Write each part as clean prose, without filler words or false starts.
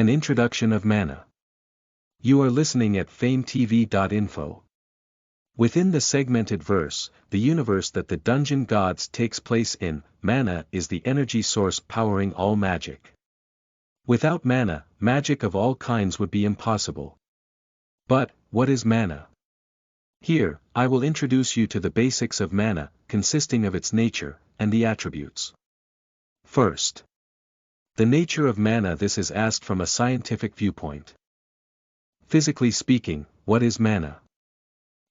An introduction of mana. You are listening at FameTV.info. Within the segmented verse, the universe that the Dungeon Gods takes place in, mana is the energy source powering all magic. Without mana, magic of all kinds would be impossible. But, what is mana? Here, I will introduce you to the basics of mana, consisting of its nature, and the attributes. First, the nature of mana. This is asked from a scientific viewpoint. Physically speaking, what is mana?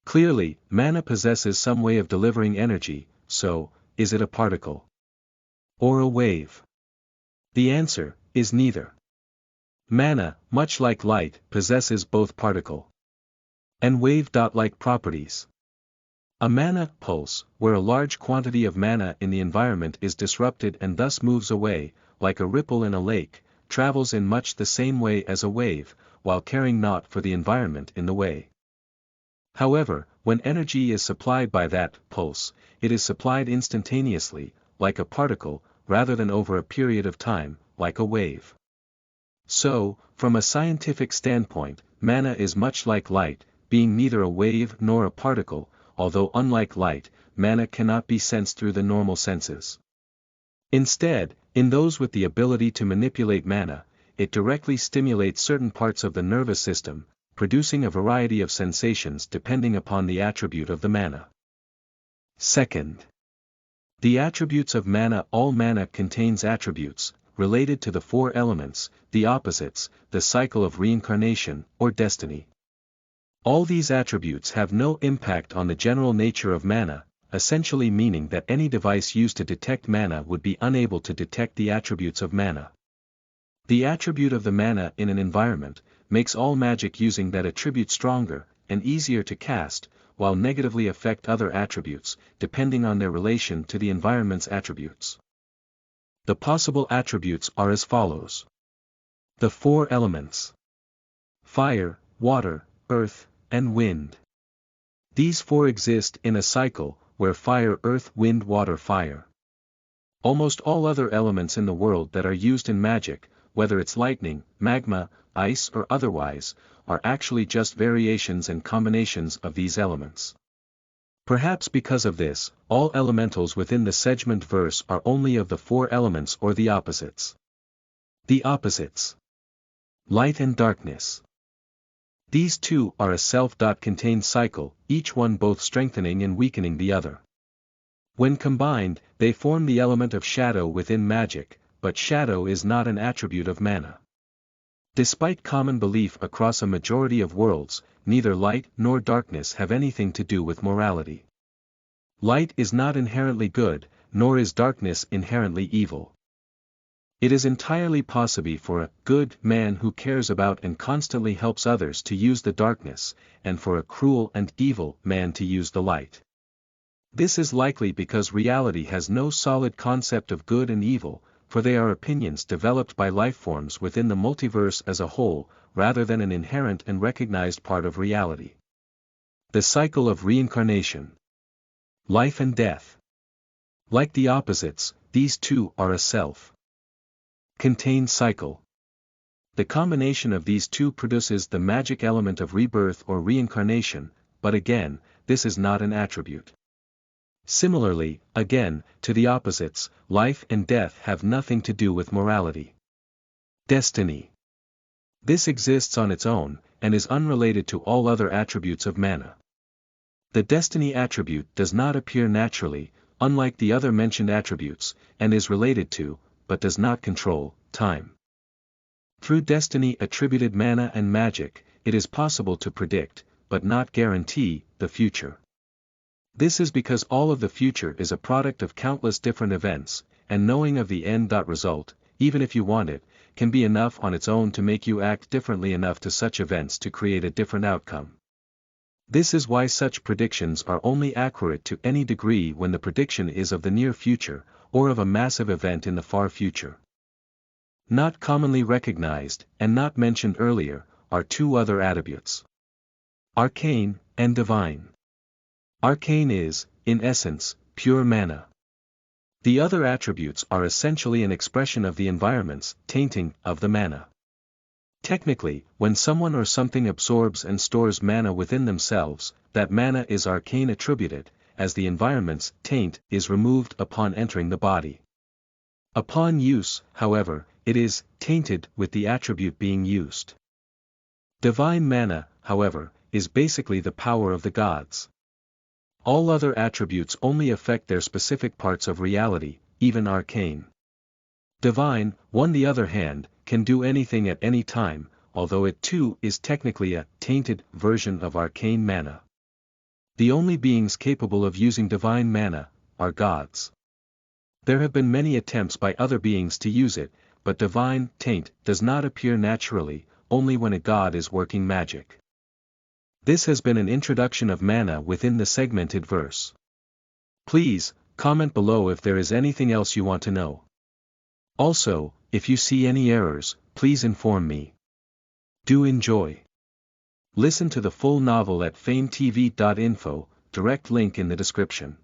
Clearly, mana possesses some way of delivering energy, so, is it a particle? Or a wave? The answer is neither. Mana, much like light, possesses both particle and wave-like properties. A mana pulse, where a large quantity of mana in the environment is disrupted and thus moves away, like a ripple in a lake, travels in much the same way as a wave, while caring naught for the environment in the way. However, when energy is supplied by that pulse, it is supplied instantaneously, like a particle, rather than over a period of time, like a wave. So, from a scientific standpoint, mana is much like light, being neither a wave nor a particle, although unlike light, mana cannot be sensed through the normal senses. Instead, in those with the ability to manipulate mana, it directly stimulates certain parts of the nervous system, producing a variety of sensations depending upon the attribute of the mana. Second, the attributes of mana. All mana contains attributes, related to the four elements, the opposites, the cycle of reincarnation, or destiny. All these attributes have no impact on the general nature of mana, essentially meaning that any device used to detect mana would be unable to detect the attributes of mana. The attribute of the mana in an environment makes all magic using that attribute stronger and easier to cast, while negatively affect other attributes, depending on their relation to the environment's attributes. The possible attributes are as follows. The four elements: fire, water, earth, and wind. These four exist in a cycle, where fire, earth, wind, water, fire. Almost all other elements in the world that are used in magic, whether it's lightning, magma, ice or otherwise, are actually just variations and combinations of these elements. Perhaps because of this, all elementals within the segment verse are only of the four elements or the opposites. The opposites: light and darkness. These two are a self-contained cycle, each one both strengthening and weakening the other. When combined, they form the element of shadow within magic, but shadow is not an attribute of mana. Despite common belief across a majority of worlds, neither light nor darkness have anything to do with morality. Light is not inherently good, nor is darkness inherently evil. It is entirely possible for a good man who cares about and constantly helps others to use the darkness, and for a cruel and evil man to use the light. This is likely because reality has no solid concept of good and evil, for they are opinions developed by lifeforms within the multiverse as a whole, rather than an inherent and recognized part of reality. The cycle of reincarnation. Life and death. Like the opposites, these two are a self-contained cycle. The combination of these two produces the magic element of rebirth or reincarnation, but again, this is not an attribute. Similarly, again, to the opposites, life and death have nothing to do with morality. Destiny. This exists on its own, and is unrelated to all other attributes of mana. The destiny attribute does not appear naturally, unlike the other mentioned attributes, and is related to, but does not control, time. Through destiny attributed mana and magic, it is possible to predict, but not guarantee, the future. This is because all of the future is a product of countless different events, and knowing of the end result, even if you want it, can be enough on its own to make you act differently enough to such events to create a different outcome. This is why such predictions are only accurate to any degree when the prediction is of the near future, or of a massive event in the far future. Not commonly recognized, and not mentioned earlier, are two other attributes: arcane and divine. Arcane is, in essence, pure mana. The other attributes are essentially an expression of the environment's tainting of the mana. Technically, when someone or something absorbs and stores mana within themselves, that mana is arcane attributed, as the environment's taint is removed upon entering the body. Upon use, however, it is tainted with the attribute being used. Divine mana, however, is basically the power of the gods. All other attributes only affect their specific parts of reality, even arcane. Divine, on the other hand, can do anything at any time, although it too is technically a tainted version of arcane mana. The only beings capable of using divine mana are gods. There have been many attempts by other beings to use it, but divine taint does not appear naturally, only when a god is working magic. This has been an introduction of mana within the segmented verse. Please, comment below if there is anything else you want to know. Also, if you see any errors, please inform me. Do enjoy. Listen to the full novel at famvetv.info, direct link in the description.